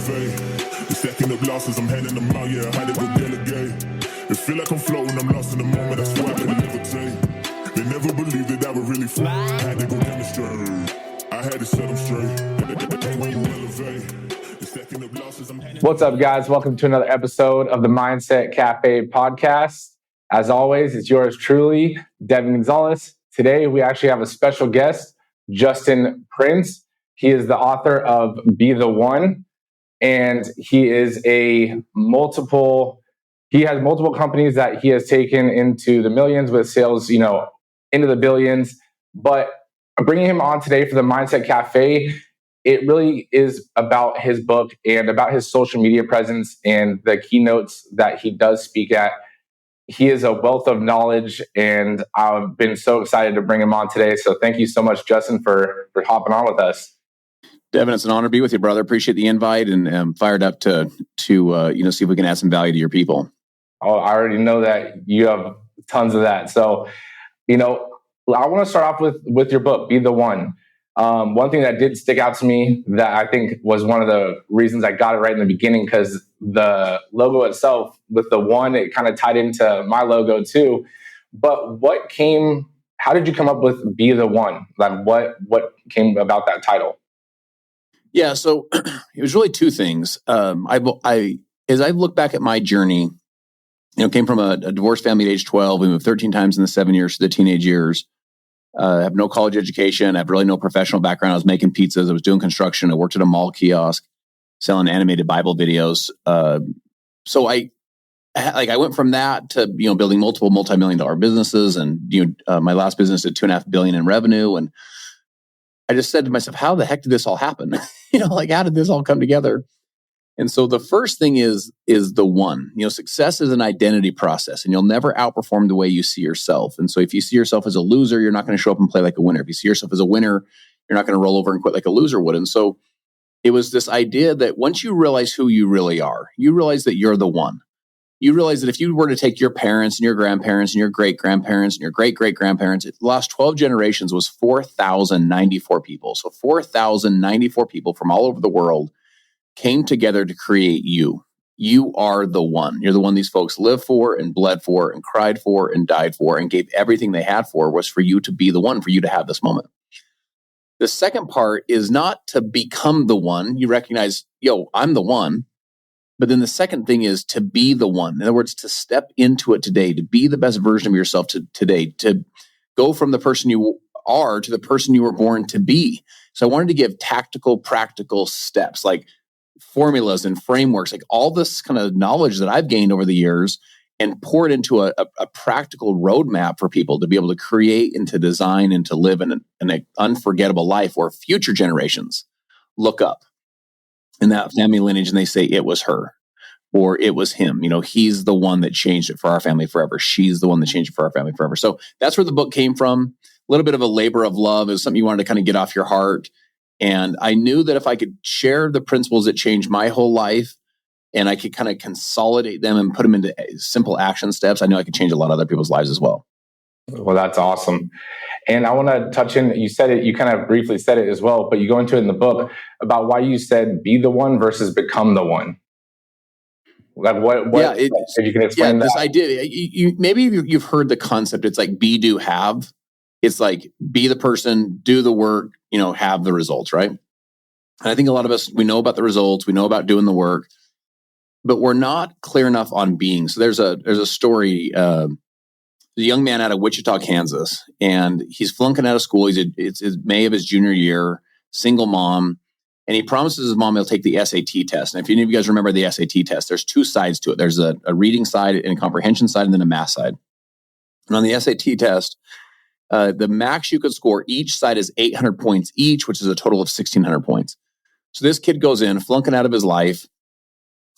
elevate. They're stacking up losses, I'm handing them out, yeah, I had to go delegate. It feel like I'm floating, I'm lost in the moment, that's why I couldn't levitate. They never believed that I would really fly, I had to go demonstrate. I had to set them straight. When you elevate, they're stacking up losses, I'm handing. What's up, guys? Welcome to another episode of the Mindset Cafe podcast. As always, it's yours truly, Devin Gonzalez. Today, we actually have a special guest, Justin Prince. He is the author of Be the One, and he has multiple companies that he has taken into the millions with sales, into the billions. But bringing him on today for the Mindset Cafe, it really is about his book and about his social media presence and the keynotes that he does speak at. He is a wealth of knowledge, and I've been so excited to bring him on today. So thank you so much, Justin, for hopping on with us. Devin, it's an honor to be with you, brother. Appreciate the invite, and I'm fired up to see if we can add some value to your people. Oh, I already know that you have tons of that. So, I want to start off with your book, Be the One. One thing that did stick out to me that I think was one of the reasons I got it right in the beginning, because the logo itself with the one, it kind of tied into my logo too. But how did you come up with Be the One? Like what came about that title? Yeah, so it was really two things. As I look back at my journey, came from a divorced family at age 12. We moved 13 times in the 7 years to the teenage years. I have no college education. I have really no professional background. I was making pizzas. I was doing construction. I worked at a mall kiosk selling animated Bible videos. So I went from that to, building multiple multi-million-dollar businesses. And, my last business did $2.5 billion in revenue. And I just said to myself, how the heck did this all happen? How did this all come together? And so the first thing is the one. Success is an identity process, and you'll never outperform the way you see yourself. And so if you see yourself as a loser, you're not going to show up and play like a winner. If you see yourself as a winner, you're not going to roll over and quit like a loser would. And so it was this idea that once you realize who you really are, you realize that you're the one. You realize that if you were to take your parents and your grandparents and your great-grandparents and your great-great-grandparents, the last 12 generations was 4,094 people. So 4,094 people from all over the world came together to create you. You are the one. You're the one these folks lived for and bled for and cried for and died for and gave everything they had for, was for you to be the one, for you to have this moment. The second part is not to become the one. You recognize, I'm the one. But then the second thing is to be the one. In other words, to step into it today, to be the best version of yourself today, to go from the person you are to the person you were born to be. So I wanted to give tactical, practical steps, like formulas and frameworks, like all this kind of knowledge that I've gained over the years, and pour it into a practical roadmap for people to be able to create and to design and to live in an unforgettable life where future generations look up in that family lineage and they say, it was her or it was him. He's the one that changed it for our family forever. She's the one that changed it for our family forever. So that's where the book came from. A little bit of a labor of love. It was something you wanted to kind of get off your heart. And I knew that if I could share the principles that changed my whole life and I could kind of consolidate them and put them into simple action steps, I knew I could change a lot of other people's lives as well. Well, that's awesome. And I want to touch in, you said it, you kind of briefly said it as well, but you go into it in the book about why you said be the one versus become the one. Like if you can explain that. This idea, maybe you've heard the concept. It's like be, do, have. It's like be the person, do the work, have the results, right? And I think a lot of us, we know about the results, we know about doing the work, but we're not clear enough on being. So there's a story, a young man out of Wichita, Kansas, and he's flunking out of school. It's May of his junior year, single mom, and he promises his mom he'll take the SAT test. And if any of you guys remember the SAT test, there's two sides to it. There's a reading side and a comprehension side, and then a math side. And on the SAT test, the max you could score, each side is 800 points each, which is a total of 1,600 points. So this kid goes in, flunking out of his life,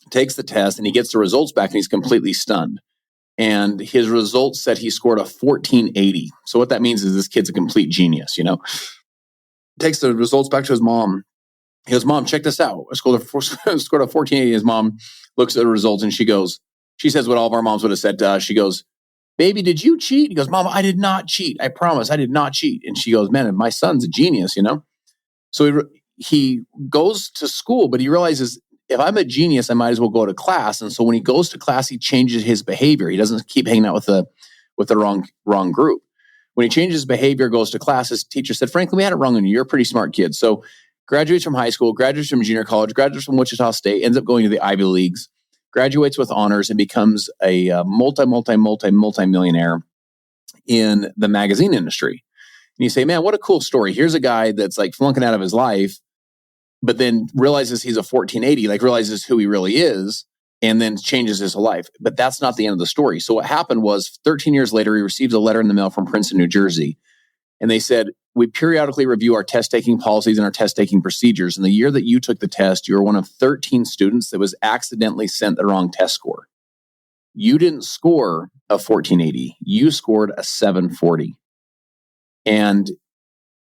takes the test, and he gets the results back, and he's completely stunned. And his results said he scored a 1480. So what that means is this kid's a complete genius, Takes the results back to his mom. He goes, Mom, check this out. I scored a 1480. His mom looks at the results and she says what all of our moms would have said to us. She goes, baby, did you cheat? He goes, Mom, I did not cheat. I promise I did not cheat. And she goes, man, my son's a genius, So he goes to school, but he realizes if I'm a genius, I might as well go to class. And so when he goes to class, he changes his behavior. He doesn't keep hanging out with the wrong group. When he changes his behavior, goes to class, his teacher said, Franklin, we had it wrong on you. You're a pretty smart kid. So graduates from high school, graduates from junior college, graduates from Wichita State, ends up going to the Ivy Leagues, graduates with honors, and becomes a multi-millionaire in the magazine industry. And you say, man, what a cool story. Here's a guy that's like flunking out of his life, but then realizes he's a 1480, like realizes who he really is, and then changes his whole life. But that's not the end of the story. So what happened was 13 years later, he receives a letter in the mail from Princeton, New Jersey. And they said, we periodically review our test-taking policies and our test-taking procedures. And the year that you took the test, you were one of 13 students that was accidentally sent the wrong test score. You didn't score a 1480. You scored a 740. And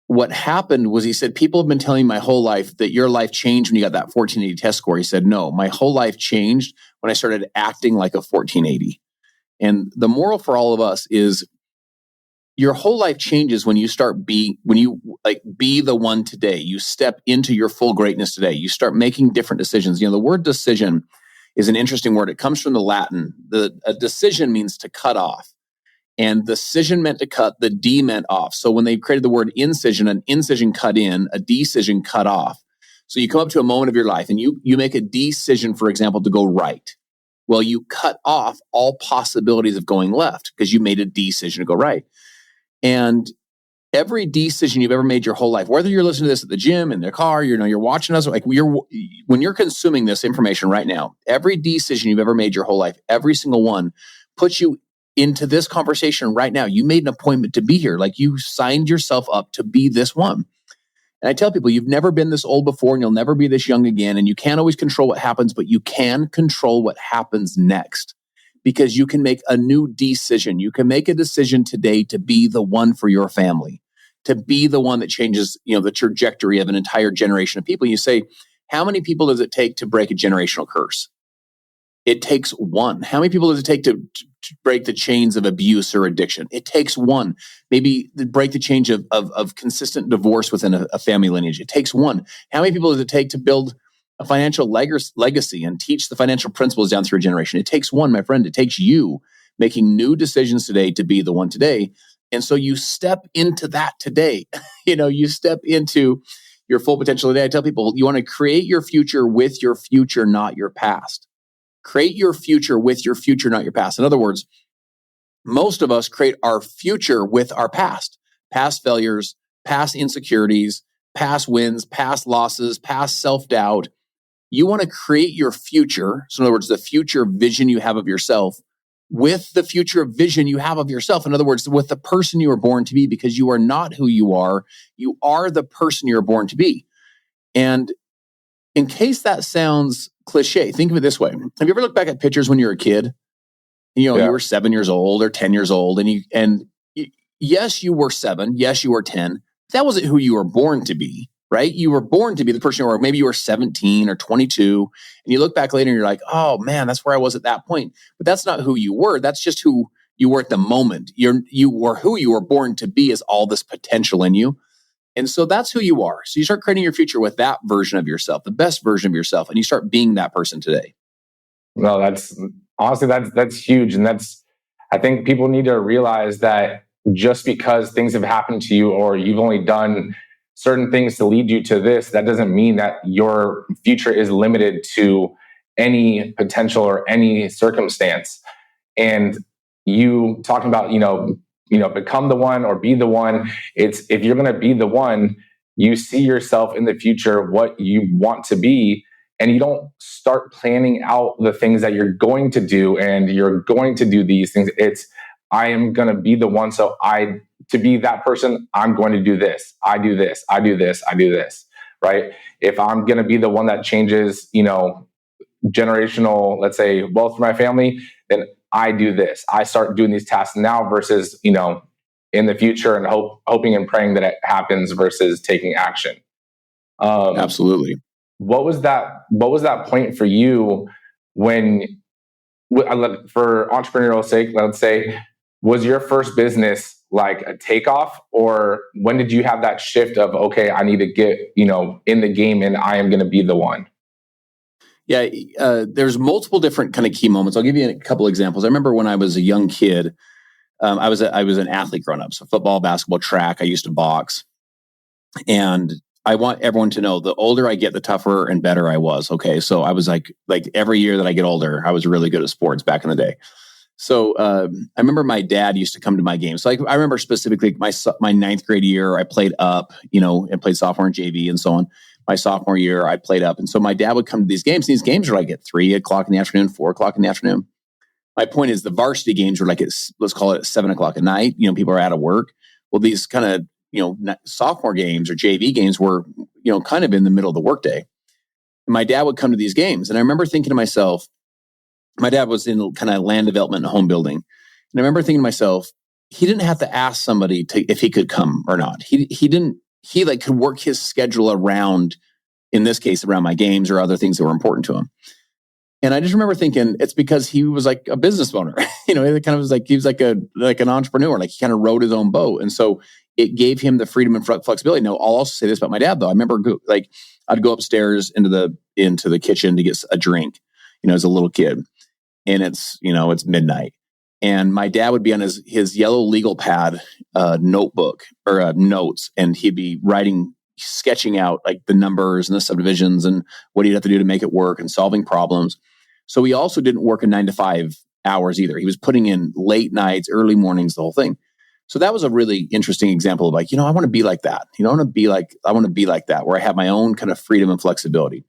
what happened was, he said, people have been telling me my whole life that your life changed when you got that 1480 test score. He said, no, my whole life changed when I started acting like a 1480. And the moral for all of us is, your whole life changes when you be the one today. You step into your full greatness today. You start making different decisions. The word decision is an interesting word. It comes from the Latin. A decision means to cut off. And the decision meant to cut, the D meant off. So when they created the word incision, an incision cut in, a decision cut off. So you come up to a moment of your life and you make a decision, for example, to go right. Well, you cut off all possibilities of going left because you made a decision to go right. And every decision you've ever made your whole life, whether you're listening to this at the gym, in their car, you're watching us, like when you're consuming this information right now, every decision you've ever made your whole life, every single one puts you into this conversation right now. You made an appointment to be here. Like, you signed yourself up to be this one. And I tell people, you've never been this old before and you'll never be this young again. And you can't always control what happens, but you can control what happens next. Because you can make a new decision. You can make a decision today to be the one for your family, to be the one that changes, the trajectory of an entire generation of people. You say, how many people does it take to break a generational curse? It takes one. How many people does it take to break the chains of abuse or addiction? It takes one. Maybe break the change of consistent divorce within a family lineage. It takes one. How many people does it take to build a financial legacy and teach the financial principles down through a generation? It takes one, my friend. It takes you making new decisions today to be the one today. And so you step into that today. You step into your full potential today. I tell people, you want to create your future with your future, not your past. Create your future with your future, not your past. In other words, most of us create our future with our past failures, past insecurities, past wins, past losses, past self-doubt. You want to create your future. So in other words, the future vision you have of yourself with the future vision you have of yourself. In other words, with the person you were born to be, because you are not who you are. You are the person you're born to be. And in case that sounds cliche, think of it this way. Have you ever looked back at pictures when you were a kid? You were 7 years old or 10 years old. Yes, you were 7. Yes, you were 10. That wasn't who you were born to be. Right? You were born to be the person you were. Maybe you were 17 or 22, and you look back later and you're like, oh man, that's where I was at that point. But that's not who you were. That's just who you were at the moment. You were who you were born to be, is all this potential in you. And so that's who you are. So you start creating your future with that version of yourself, the best version of yourself, and you start being that person today. No, that's huge. And I think people need to realize that just because things have happened to you or you've only done certain things to lead you to this, that doesn't mean that your future is limited to any potential or any circumstance. And you talking about, become the one or be the one. It's, if you're going to be the one, you see yourself in the future, what you want to be, and you don't start planning out the things that you're going to do and you're going to do these things. It's, I am going to be the one. So to be that person, I'm going to do this. I do this. I do this. I do this. Right? If I'm going to be the one that changes, generational, let's say, wealth for my family, then I do this. I start doing these tasks now versus, in the future, and hoping and praying that it happens versus taking action. Absolutely. What was that point for you when, for entrepreneurial sake, let's say, was your first business like a takeoff, or when did you have that shift of, okay, I need to get, in the game and I am going to be the one? Yeah, there's multiple different kind of key moments. I'll give you a couple examples. I remember when I was a young kid, I was an athlete growing up. So football, basketball, track. I used to box. And I want everyone to know the older I get, the tougher and better I was. Okay. So I was like every year that I get older, I was really good at sports back in the day. So I remember my dad used to come to my games. So I remember specifically my ninth grade year, I played up, and played sophomore and JV and so on. My sophomore year, I played up. And so my dad would come to these games. These games are like at 3 o'clock in the afternoon, 4 o'clock in the afternoon. My point is the varsity games were like, let's call it at 7 o'clock at night. People are out of work. Well, these kind of, sophomore games or JV games were, kind of in the middle of the workday. And my dad would come to these games. And I remember thinking to myself, my dad was in kind of land development and home building. And I remember thinking to myself, he didn't have to ask somebody if he could come or not. He could work his schedule around, in this case, around my games or other things that were important to him. And I just remember thinking it's because he was like a business owner. It kind of was like he was like an entrepreneur. Like he kind of rode his own boat, and so it gave him the freedom and flexibility. Now, I'll also say this about my dad, though. I remember I'd go upstairs into the kitchen to get a drink, as a little kid, and it's midnight, and my dad would be on his yellow legal pad notebook or notes, and he'd be sketching out like the numbers and the subdivisions and what he'd have to do to make it work and solving problems. So he also didn't work a 9 to 5 hours either. He was putting in late nights, early mornings, the whole thing. So that was a really interesting example of I want to be like that. I want to be like that, where I have my own kind of freedom and flexibility.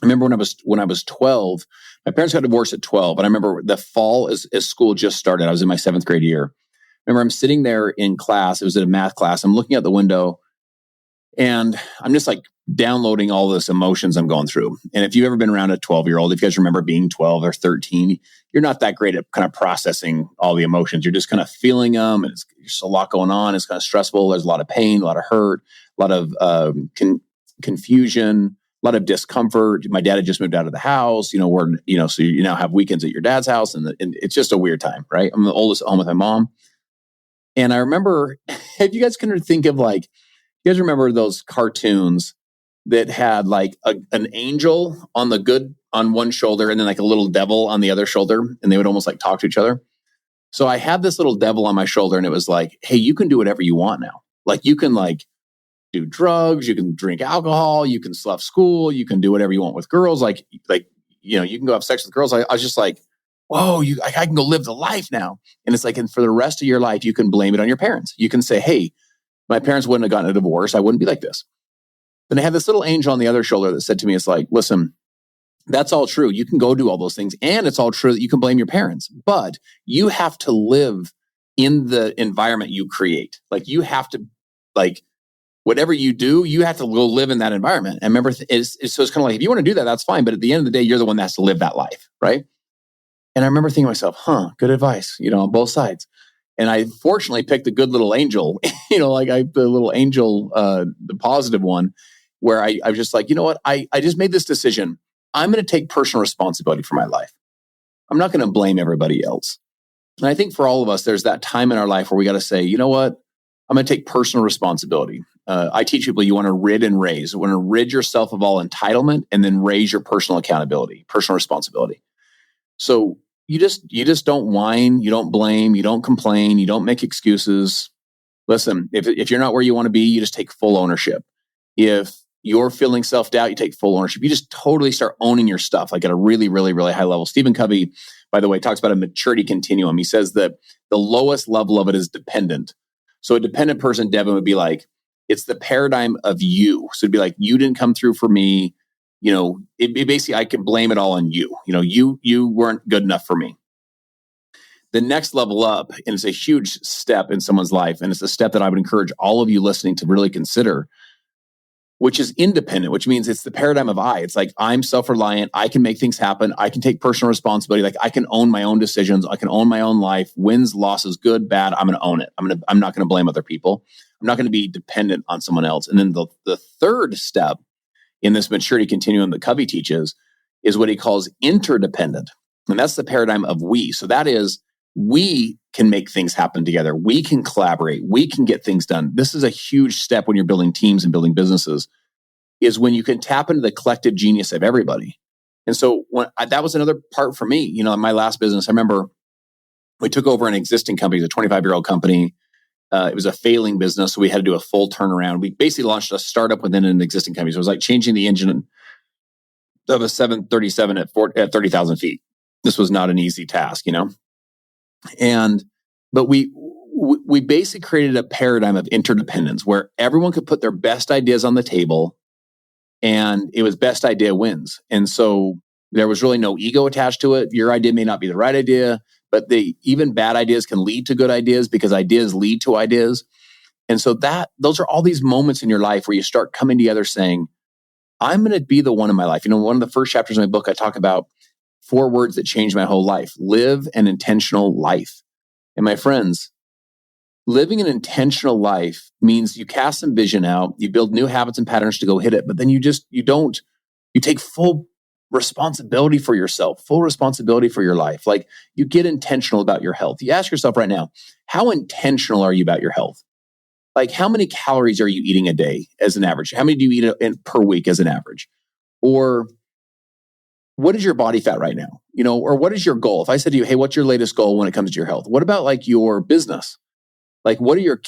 I remember when I was 12, my parents got divorced at 12. And I remember the fall as school just started, I was in my 7th grade year. I remember I'm sitting there in class. It was in a math class. I'm looking out the window and I'm just like downloading all this emotions I'm going through. And if you've ever been around a 12-year-old, if you guys remember being 12 or 13, you're not that great at kind of processing all the emotions. You're just kind of feeling them. And it's just a lot going on. It's kind of stressful. There's a lot of pain, a lot of hurt, a lot of confusion, a lot of discomfort. My dad had just moved out of the house, so you now have weekends at your dad's house. And it's just a weird time, right? I'm the oldest at home with my mom. And I remember, if you guys can think of you guys remember those cartoons that had like an angel on one shoulder and then like a little devil on the other shoulder, and they would almost like talk to each other. So I had this little devil on my shoulder, and it was like, hey, you can do whatever you want now. Like you can do drugs, you can drink alcohol, you can slough school, you can do whatever you want with girls. You can go have sex with girls. I was just like, whoa, I can go live the life now. And it's like, and for the rest of your life, you can blame it on your parents. You can say, hey, my parents wouldn't have gotten a divorce. I wouldn't be like this. Then I had this little angel on the other shoulder that said to me, it's like, listen, that's all true. You can go do all those things. And it's all true that you can blame your parents, but you have to live in the environment you create. Like you have to, whatever you do, you have to go live in that environment. And remember, so it's kind of like, if you want to do that, that's fine. But at the end of the day, you're the one that has to live that life. Right. And I remember thinking to myself, good advice, on both sides. And I fortunately picked a good little angel, the little angel, the positive one, where I was just like, you know what? I just made this decision. I'm going to take personal responsibility for my life. I'm not going to blame everybody else. And I think for all of us, there's that time in our life where we got to say, you know what? I'm going to take personal responsibility. I teach people you want to rid and raise. You want to rid yourself of all entitlement and then raise your personal accountability, personal responsibility. So you just don't whine, you don't blame, you don't complain, you don't make excuses. Listen, if you're not where you want to be, you just take full ownership. If you're feeling self-doubt, you take full ownership. You just totally start owning your stuff, like at a really, really, really high level. Stephen Covey, by the way, talks about a maturity continuum. He says that the lowest level of it is dependent. So a dependent person, Devin, would be like, it's the paradigm of you. So it'd be like, you didn't come through for me. It basically, I can blame it all on you. You weren't good enough for me. The next level up, and it's a huge step in someone's life, and it's a step that I would encourage all of you listening to really consider, which is independent, which means it's the paradigm of I. It's like, I'm self-reliant. I can make things happen. I can take personal responsibility. Like I can own my own decisions. I can own my own life. Wins, losses, good, bad. I'm going to own it. I'm not going to blame other people. I'm not going to be dependent on someone else. And then the third step in this maturity continuum that Covey teaches is what he calls interdependent. And that's the paradigm of we. So that is, we can make things happen together. We can collaborate. We can get things done. This is a huge step when you're building teams and building businesses, is when you can tap into the collective genius of everybody And so that was another part for me, in my last business. I remember we took over an existing company, a 25-year-old company. It was a failing business, so we had to do a full turnaround. We basically launched a startup within an existing company. So it was like changing the engine of a 737 at 30,000 feet. This was not an easy task, But we basically created a paradigm of interdependence where everyone could put their best ideas on the table, and it was best idea wins. And so there was really no ego attached to it. Your idea may not be the right idea, but even bad ideas can lead to good ideas because ideas lead to ideas. And so those are all these moments in your life where you start coming together saying, I'm going to be the one in my life. One of the first chapters of my book, I talk about 4 words that changed my whole life. Live an intentional life. And my friends, living an intentional life means you cast some vision out, you build new habits and patterns to go hit it, but then you take full responsibility for yourself, full responsibility for your life. Like, you get intentional about your health. You ask yourself right now, how intentional are you about your health? Like, how many calories are you eating a day as an average? How many do you eat per week as an average? Or what is your body fat right now? Or what is your goal? If I said to you, hey, what's your latest goal when it comes to your health? What about like your business? Like, what are your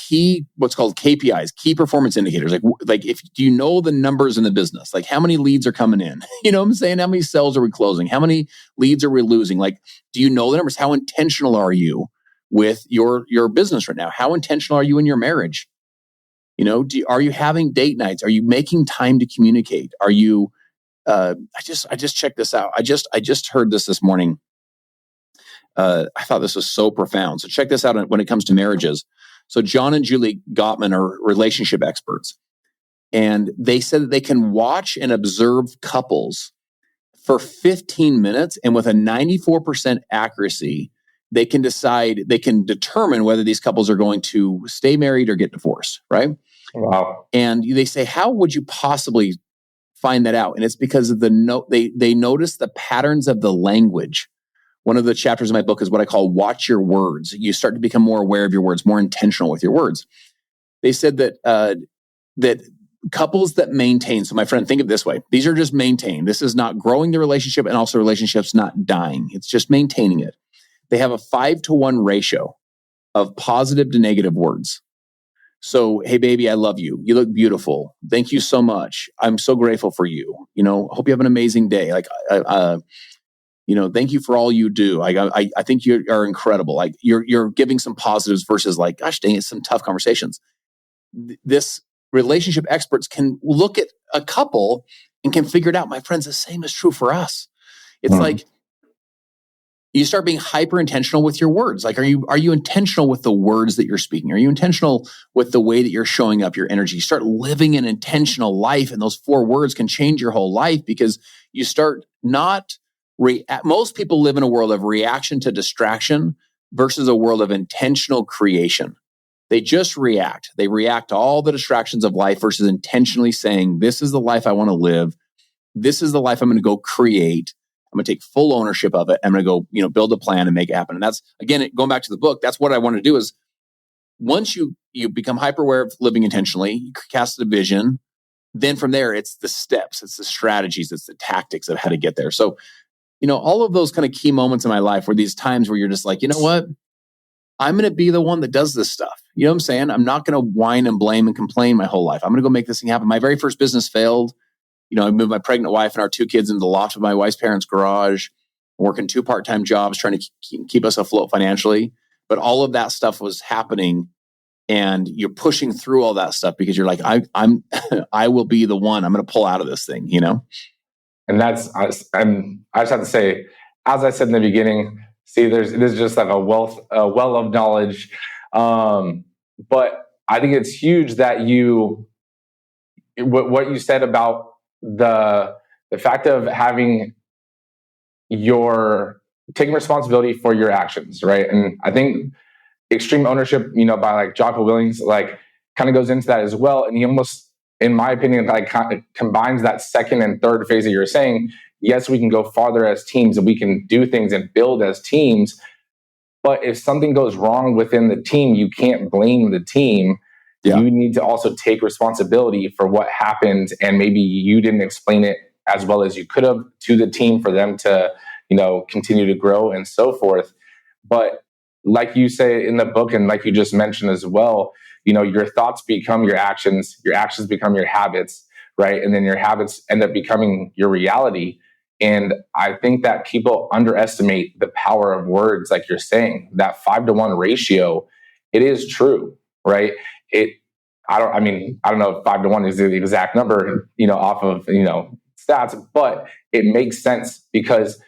what's called KPIs, key performance indicators? Like do you know the numbers in the business? Like, how many leads are coming in? You know what I'm saying? How many sales are we closing? How many leads are we losing? Like, do you know the numbers? How intentional are you with your business right now? How intentional are you in your marriage? Are you having date nights? Are you making time to communicate? Are you, I just checked this out. I just heard this morning. I thought this was so profound. So check this out when it comes to marriages. So John and Julie Gottman are relationship experts. And they said that they can watch and observe couples for 15 minutes. And with a 94% accuracy, they can determine whether these couples are going to stay married or get divorced, right? Wow. And they say, how would you possibly find that out? And it's because of they notice the patterns of the language. One of the chapters in my book is what I call watch your words. You start to become more aware of your words, more intentional with your words. They said that couples that maintain, so my friend, think of it this way. These are just maintain. This is not growing the relationship, and also relationships not dying. It's just maintaining it. They have a 5-to-1 ratio of positive to negative words. So, hey, baby, I love you. You look beautiful. Thank you so much. I'm so grateful for you. Hope you have an amazing day. Like, thank you for all you do. I think you are incredible. Like, you're giving some positives versus like, gosh dang, it's some tough conversations. This relationship experts can look at a couple and can figure it out. My friends, the same is true for us. It's like, you start being hyper intentional with your words. Like, are you intentional with the words that you're speaking? Are you intentional with the way that you're showing up, your energy? You start living an intentional life, and those 4 words can change your whole life because you start not most people live in a world of reaction to distraction versus a world of intentional creation. They just react. They react to all the distractions of life versus intentionally saying, this is the life I want to live. This is the life I'm going to go create. I'm going to take full ownership of it. I'm going to go, build a plan and make it happen. And that's, again, going back to the book, that's what I want to do is once you become hyper aware of living intentionally, you cast a vision, then from there, it's the steps, it's the strategies, it's the tactics of how to get there. So, all of those kind of key moments in my life were these times where you're just like, you know what? I'm going to be the one that does this stuff. You know what I'm saying? I'm not going to whine and blame and complain my whole life. I'm going to go make this thing happen. My very first business failed. I moved my pregnant wife and our 2 kids into the loft of my wife's parents' garage, working 2 part-time jobs, trying to keep us afloat financially. But all of that stuff was happening, and you're pushing through all that stuff because you're like, I will be the one. I'm going to pull out of this thing, And I just have to say, as I said in the beginning, see, there's just like a well of knowledge. But I think it's huge that what you said about the fact of having taking responsibility for your actions, right? And I think extreme ownership, by like Jocko Willings, like kind of goes into that as well. And he almost, in my opinion, like kind of combines that second and third phase that you're saying. Yes, we can go farther as teams and we can do things and build as teams. But if something goes wrong within the team, you can't blame the team. Yeah. You need to also take responsibility for what happened, and maybe you didn't explain it as well as you could have to the team for them to, continue to grow and so forth. But like you say in the book, and like you just mentioned as well, your thoughts become your actions become your habits, right? And then your habits end up becoming your reality. And I think that people underestimate the power of words, like you're saying, that 5-to-1 ratio. It is true, right? I don't know if 5-to-1 is the exact number, off of, stats, but it makes sense because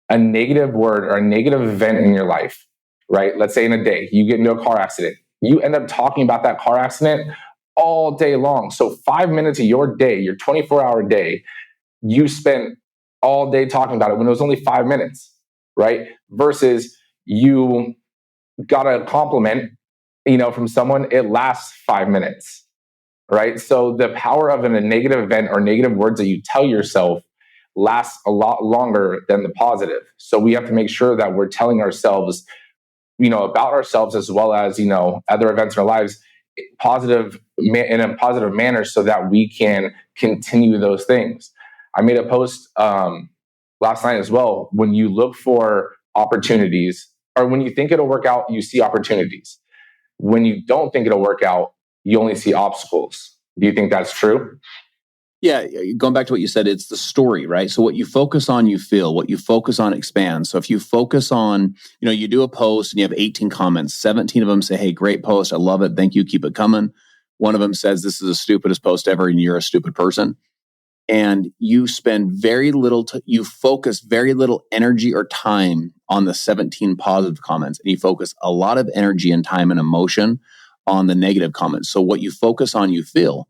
a negative word or a negative event in your life, right? Let's say in a day, you get into a car accident. You end up talking about that car accident all day long. So 5 minutes of your day, your 24-hour day, you spent all day talking about it when it was only 5 minutes, right? Versus you got a compliment, from someone, it lasts 5 minutes, right? So the power of a negative event or negative words that you tell yourself lasts a lot longer than the positive. So we have to make sure that we're telling ourselves, about ourselves as well as, other events in our lives, in a positive manner so that we can continue those things. I made a post last night as well. When you look for opportunities, or when you think it'll work out, you see opportunities. When you don't think it'll work out, you only see obstacles. Do you think that's true? Yeah, going back to what you said, it's the story, right? So what you focus on, you feel. What you focus on expands. So if you focus on, you do a post and you have 18 comments, 17 of them say, hey, great post, I love it, thank you, keep it coming. One of them says, this is the stupidest post ever and you're a stupid person. And you spend you focus very little energy or time on the 17 positive comments, and you focus a lot of energy and time and emotion on the negative comments. So what you focus on, you feel.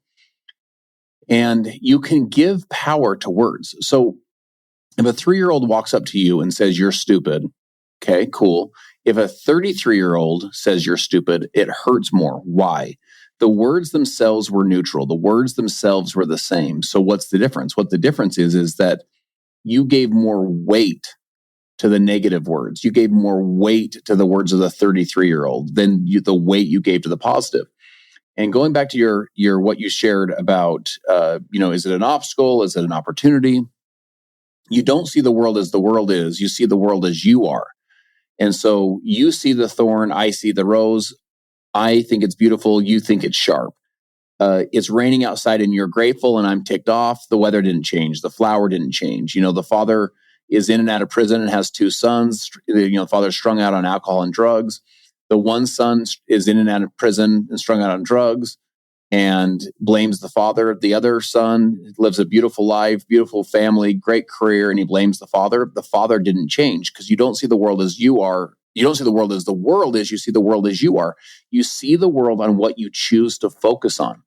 And you can give power to words. So if a 3-year-old walks up to you and says, you're stupid, okay, cool. If a 33-year-old says you're stupid, it hurts more. Why? The words themselves were neutral. The words themselves were the same. So what's the difference? What the difference is that you gave more weight to the negative words. You gave more weight to the words of the 33-year-old than the weight you gave to the positive. And going back to your what you shared about, is it an obstacle? Is it an opportunity? You don't see the world as the world is. You see the world as you are. And so you see the thorn, I see the rose. I think it's beautiful. You think it's sharp. It's raining outside and you're grateful and I'm ticked off. The weather didn't change. The flower didn't change. The father is in and out of prison and has 2 sons. The father's strung out on alcohol and drugs. The one son is in and out of prison and strung out on drugs and blames the father. The other son lives a beautiful life, beautiful family, great career, and he blames the father. The father didn't change because you don't see the world as you are. You don't see the world as the world is. You see the world as you are. You see the world on what you choose to focus on.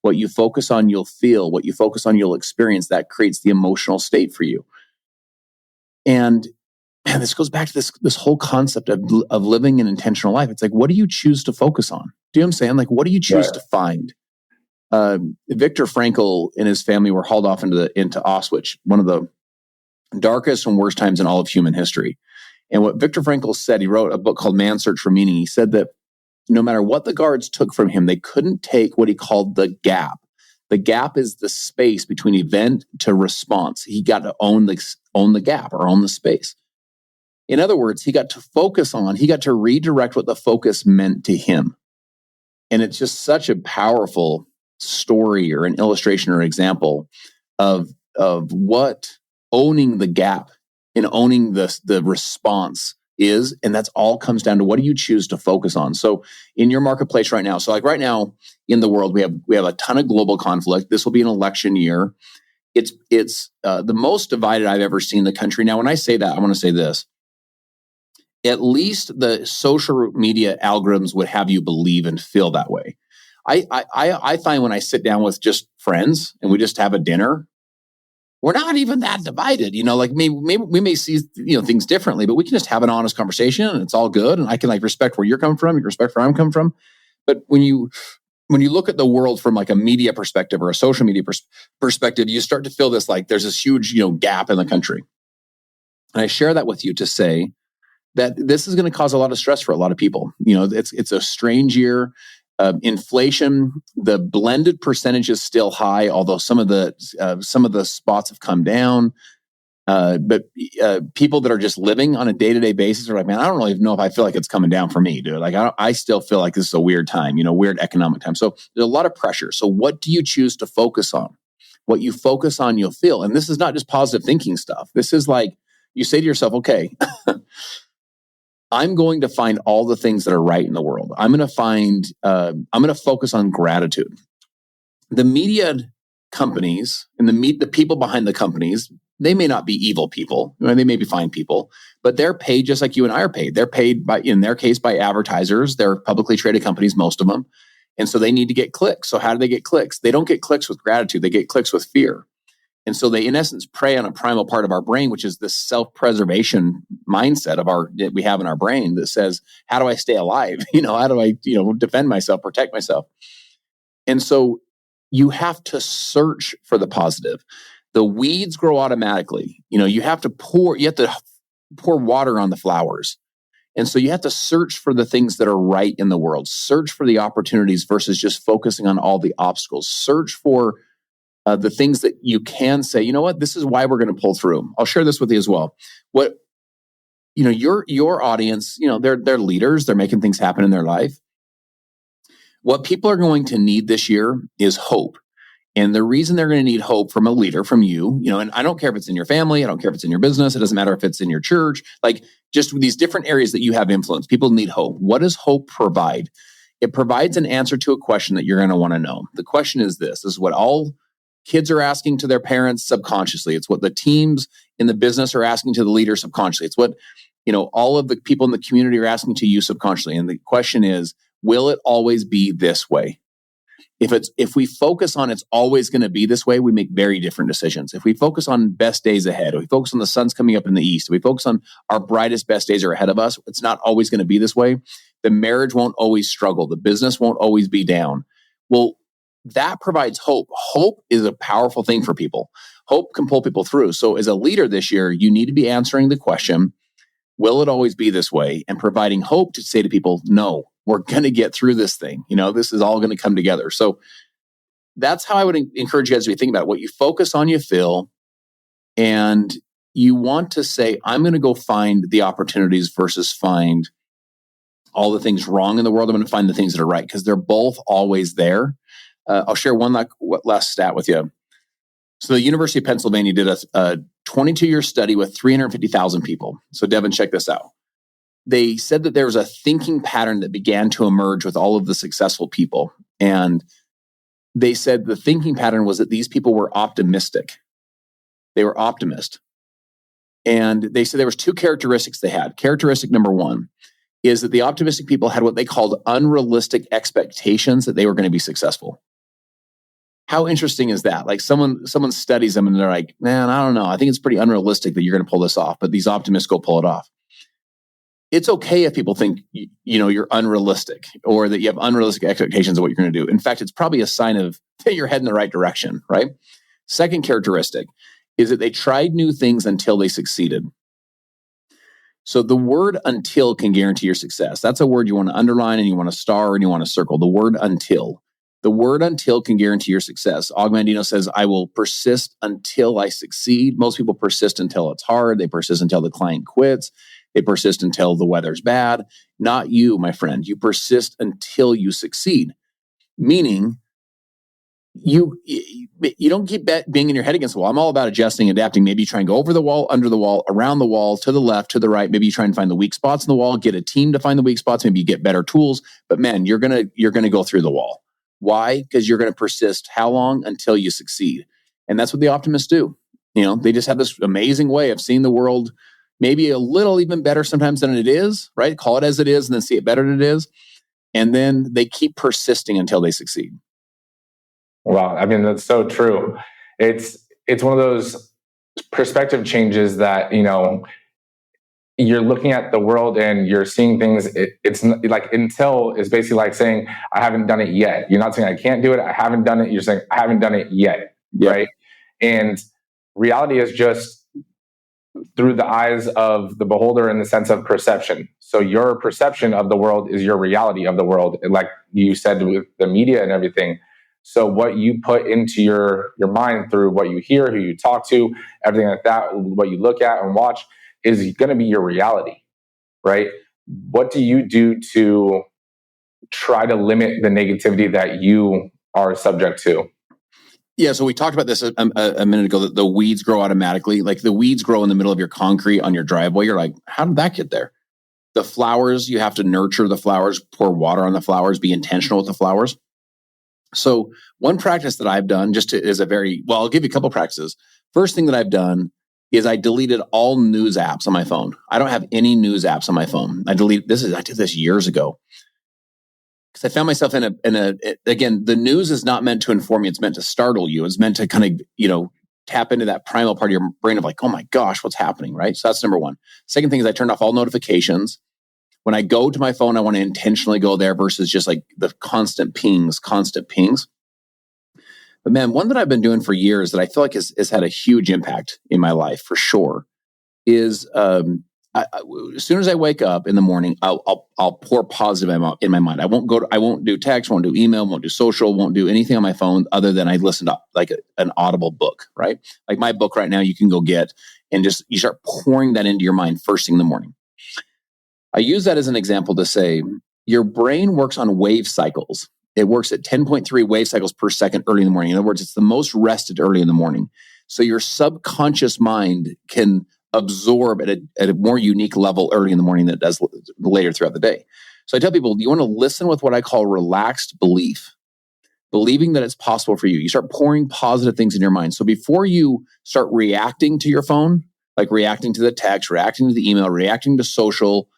What you focus on, you'll feel. What you focus on, you'll experience. That creates the emotional state for you. And this goes back to this whole concept of living an intentional life. It's like, what do you choose to focus on? Do you know what I'm saying? Like, what do you choose to find? Viktor Frankl and his family were hauled off into Auschwitz, one of the darkest and worst times in all of human history. And what Viktor Frankl said, he wrote a book called Man's Search for Meaning. He said that no matter what the guards took from him, they couldn't take what he called the gap. The gap is the space between event to response. He got to own the gap or own the space. In other words, he got to redirect what the focus meant to him. And it's just such a powerful story or an illustration or an example of what owning the gap and owning the response is. And that's all comes down to what do you choose to focus on? So in your marketplace right now, so like right now in the world, we have a ton of global conflict. This will be an election year. It's the most divided I've ever seen the country. Now, when I say that, I want to say this. At least the social media algorithms would have you believe and feel that way. I find when I sit down with just friends and we just have a dinner, we're not even that divided. Like maybe we may see things differently, but we can just have an honest conversation and it's all good. And I can respect where you're coming from, you respect where I'm coming from. But when you look at the world from a media perspective or a social media perspective, you start to feel this there's this huge gap in the country. And I share that with you to say that this is going to cause a lot of stress for a lot of people. It's a strange year. Inflation, the blended percentage is still high, although some of the spots have come down. But people that are just living on a day-to-day basis are like, man, I don't really know if I feel like it's coming down for me, dude. Like, I still feel like this is a weird time, weird economic time. So there's a lot of pressure. So what do you choose to focus on? What you focus on, you'll feel. And this is not just positive thinking stuff. This is like, you say to yourself, okay, I'm going to find all the things that are right in the world. I'm going to focus on gratitude. The media companies and the people behind the companies, they may not be evil people. They may be fine people, but they're paid just like you and I are paid. They're paid in their case, by advertisers. They're publicly traded companies, most of them. And so they need to get clicks. So how do they get clicks? They don't get clicks with gratitude. They get clicks with fear. And so they, in essence, prey on a primal part of our brain, which is this self-preservation mindset that we have in our brain that says, how do I stay alive? How do I, defend myself, protect myself? And so you have to search for the positive. The weeds grow automatically. You have to pour water on the flowers. And so you have to search for the things that are right in the world. Search for the opportunities versus just focusing on all the obstacles. Search for the things that you can say, you know what, this is why we're going to pull through. I'll share this with you as well. What, your audience, they're leaders. They're making things happen in their life. What people are going to need this year is hope. And the reason they're going to need hope from a leader, from you, and I don't care if it's in your family, I don't care if it's in your business, it doesn't matter if it's in your church, like just these different areas that you have influence, people need hope. What does hope provide? It provides an answer to a question that you're going to want to know. The question is this is what all kids are asking to their parents subconsciously. It's what the teams in the business are asking to the leader subconsciously. It's what, all of the people in the community are asking to you subconsciously. And the question is, will it always be this way? If we focus on it's always going to be this way, we make very different decisions. If we focus on best days ahead, if we focus on the sun's coming up in the east, if we focus on our brightest, best days are ahead of us, it's not always going to be this way. The marriage won't always struggle. The business won't always be down. Well, that provides hope. Hope is a powerful thing for people. Hope can pull people through. So as a leader this year, you need to be answering the question, will it always be this way? And providing hope to say to people, no, we're going to get through this thing. This is all going to come together. So that's how I would encourage you guys to be thinking about it. What you focus on, you feel, and you want to say, I'm going to go find the opportunities versus find all the things wrong in the world. I'm going to find the things that are right because they're both always there. I'll share one last stat with you. So the University of Pennsylvania did a 22-year study with 350,000 people. So Devin, check this out. They said that there was a thinking pattern that began to emerge with all of the successful people. And they said the thinking pattern was that these people were optimistic. They were optimist. And they said there was two characteristics they had. Characteristic number one is that the optimistic people had what they called unrealistic expectations that they were going to be successful. How interesting is that? Like someone studies them and they're like, man, I don't know. I think it's pretty unrealistic that you're going to pull this off, but these optimists go pull it off. It's okay if people think, you're unrealistic or that you have unrealistic expectations of what you're going to do. In fact, it's probably a sign of that you're heading in the right direction, right? Second characteristic is that they tried new things until they succeeded. So the word until can guarantee your success. That's a word you want to underline and you want to star and you want to circle. The word until. The word until can guarantee your success. Augmandino says, I will persist until I succeed. Most people persist until it's hard. They persist until the client quits. They persist until the weather's bad. Not you, my friend. You persist until you succeed. Meaning, you don't keep being in your head against the wall. I'm all about adjusting, adapting. Maybe you try and go over the wall, under the wall, around the wall, to the left, to the right. Maybe you try and find the weak spots in the wall, get a team to find the weak spots. Maybe you get better tools. But man, you're gonna go through the wall. Why? Because you're going to persist how long? Until you succeed. And that's what the optimists do. They just have this amazing way of seeing the world maybe a little even better sometimes than it is, right? Call it as it is and then see it better than it is. And then they keep persisting until they succeed. Wow. I mean, that's so true. It's one of those perspective changes that, you're looking at the world and you're seeing things. It's like until is basically like saying, I haven't done it yet. You're not saying I can't do it. I haven't done it. You're saying I haven't done it yet. Yeah. Right. And reality is just through the eyes of the beholder in the sense of perception. So your perception of the world is your reality of the world, like you said with the media and everything. So what you put into your mind through what you hear, who you talk to, everything like that, what you look at and watch is going to be your reality, right? What do you do to try to limit the negativity that you are subject to? Yeah, so we talked about this a minute ago, that the weeds grow automatically. Like the weeds grow in the middle of your concrete on your driveway. You're like, how did that get there? The flowers, you have to nurture the flowers, pour water on the flowers, be intentional with the flowers. So one practice that I've done I'll give you a couple practices. First thing that I've done is I deleted all news apps on my phone. I don't have any news apps on my phone. I did this years ago because I found myself again, the news is not meant to inform you. It's meant to startle you. It's meant to kind of, tap into that primal part of your brain of like, oh my gosh, what's happening, right? So that's number one. Second thing is I turned off all notifications. When I go to my phone, I want to intentionally go there versus just like the constant pings. But man, one that I've been doing for years that I feel like has had a huge impact in my life for sure is as soon as I wake up in the morning, I'll pour positive in my mind. I won't do text, won't do email, won't do social, won't do anything on my phone other than I listen to like an audible book, right? Like my book right now, you can go get and just you start pouring that into your mind first thing in the morning. I use that as an example to say your brain works on wave cycles. It works at 10.3 wave cycles per second early in the morning. In other words, it's the most rested early in the morning. So your subconscious mind can absorb at a more unique level early in the morning than it does later throughout the day. So I tell people, you want to listen with what I call relaxed belief, believing that it's possible for you. You start pouring positive things in your mind. So before you start reacting to your phone, like reacting to the text, reacting to the email, reacting to social,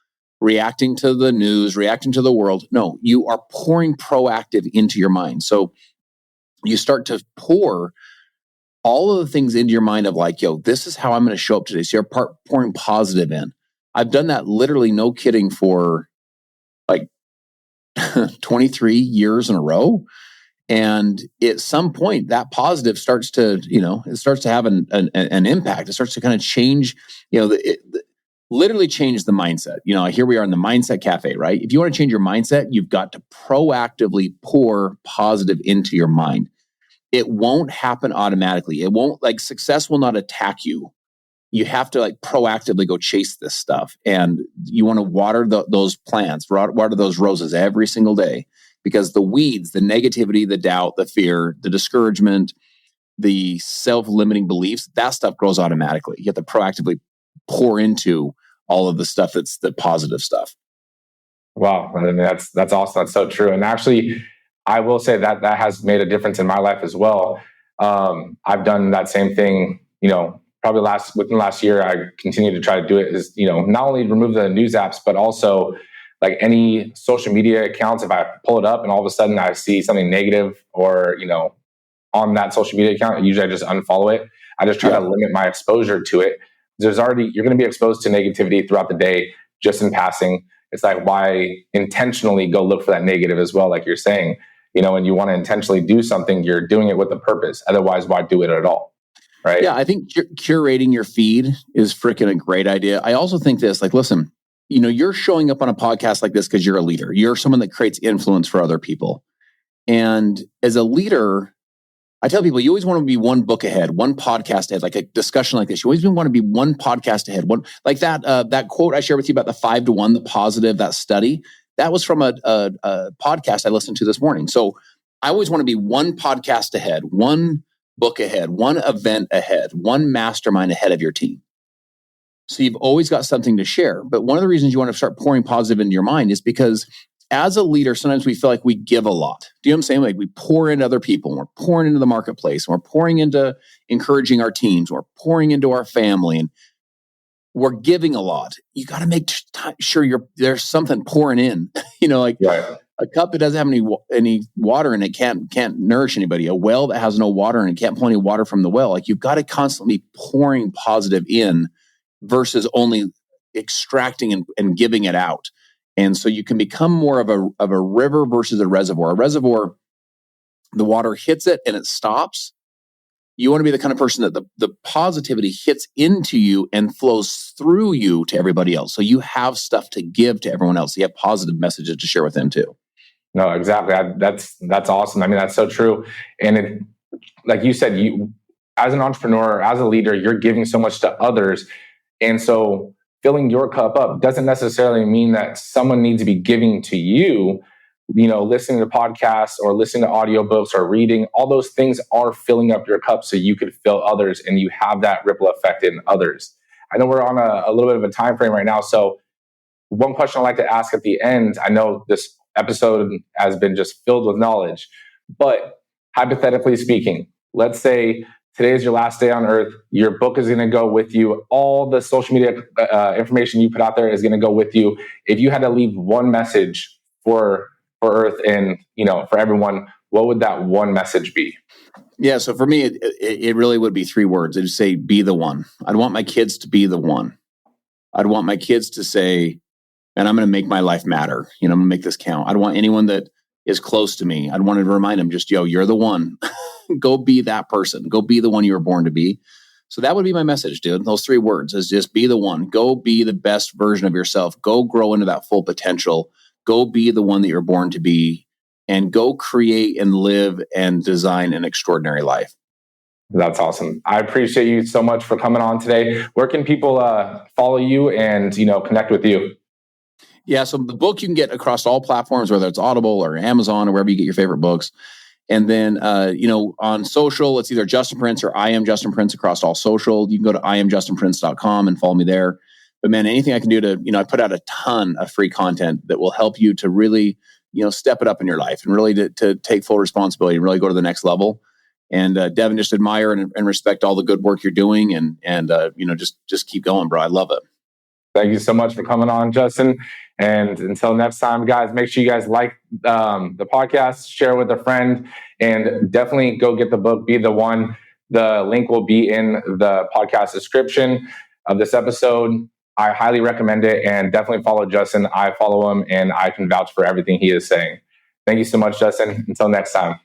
reacting to the news, reacting to the world. No, you are pouring proactive into your mind. So you start to pour all of the things into your mind of like, yo, this is how I'm going to show up today. So you're pouring positive in. I've done that literally, no kidding, for like 23 years in a row. And at some point, that positive starts to, it starts to have an impact. It starts to kind of change, literally change the mindset. Here we are in the Mindset Cafe, right? If you want to change your mindset, you've got to proactively pour positive into your mind. It won't happen automatically. It won't, like, success will not attack you. You have to like proactively go chase this stuff. And you want to water those plants, water those roses every single day, because the weeds, the negativity, the doubt, the fear, the discouragement, the self-limiting beliefs, that stuff grows automatically. You have to proactively pour into all of the stuff that's the positive stuff. Wow. I mean, that's awesome. That's so true. And actually, I will say that has made a difference in my life as well. I've done that same thing, probably within the last year. I continue to try to do it is, not only remove the news apps, but also like any social media accounts. If I pull it up and all of a sudden I see something negative or, on that social media account, usually I just unfollow it. I just try to limit my exposure to it. You're going to be exposed to negativity throughout the day, just in passing. It's like, why intentionally go look for that negative as well? Like you're saying, when you want to intentionally do something, you're doing it with a purpose. Otherwise, why do it at all? Right. Yeah, I think curating your feed is freaking a great idea. I also think this, like, listen, you're showing up on a podcast like this because you're a leader. You're someone that creates influence for other people. And as a leader, I tell people, you always want to be one book ahead, one podcast ahead, like a discussion like this. You always want to be one podcast ahead. One like that quote I shared with you about the 5-to-1, the positive, that study. That was from a podcast I listened to this morning. So I always want to be one podcast ahead, one book ahead, one event ahead, one mastermind ahead of your team. So you've always got something to share. But one of the reasons you want to start pouring positive into your mind is because as a leader, sometimes we feel like we give a lot. Do you know what I'm saying? Like we pour into other people, and we're pouring into the marketplace, and we're pouring into encouraging our teams, we're pouring into our family, and we're giving a lot. You got to make sure there's something pouring in. A cup that doesn't have any water in it can't nourish anybody. A well that has no water in it can't pull any water from the well. Like you've got to constantly be pouring positive in versus only extracting and giving it out. And so you can become more of a river versus a reservoir. A reservoir, the water hits it and it stops. You want to be the kind of person that the positivity hits into you and flows through you to everybody else. So you have stuff to give to everyone else. You have positive messages to share with them too. No, exactly. That's awesome. I mean, that's so true. And it, like you said, you as an entrepreneur, as a leader, you're giving so much to others. And so filling your cup up doesn't necessarily mean that someone needs to be giving to you. You know, listening to podcasts or listening to audiobooks or reading, all those things are filling up your cup so you could fill others and you have that ripple effect in others. I know we're on a little bit of a time frame right now. So one question I like to ask at the end, I know this episode has been just filled with knowledge, but hypothetically speaking, let's say today is your last day on earth. Your book is going to go with you. All the social media information you put out there is going to go with you. If you had to leave one message for earth and, you know, for everyone, what would that one message be? Yeah. So for me, it really would be 3 words. I'd say, be the one. I'd want my kids to be the one. I'd want my kids to say, and I'm going to make my life matter. You know, I'm going to make this count. I'd want anyone that is close to me, I'd want to remind them just, yo, you're the one. Go be that person. Go be the one you were born to be. So that would be my message, dude. Those 3 words is just be the one. Go be the best version of yourself. Go grow into that full potential. Go be the one that you're born to be, and go create and live and design an extraordinary life. That's awesome. I appreciate you so much for coming on today. Where can people follow you and, you know, connect with you? Yeah, so the book you can get across all platforms, whether it's Audible or Amazon or wherever you get your favorite books. And then, you know, on social, it's either Justin Prince or I Am Justin Prince across all social. You can go to iamjustinprince.com and follow me there. But man, anything I can do to, you know, I put out a ton of free content that will help you to really, you know, step it up in your life and really to take full responsibility and really go to the next level. And Devin, just admire and respect all the good work you're doing, and you know, just keep going, bro. I love it. Thank you so much for coming on, Justin. And until next time, guys, make sure you guys like the podcast, share with a friend, and definitely go get the book, Be the One. The link will be in the podcast description of this episode. I highly recommend it, and definitely follow Justin. I follow him, and I can vouch for everything he is saying. Thank you so much, Justin. Until next time.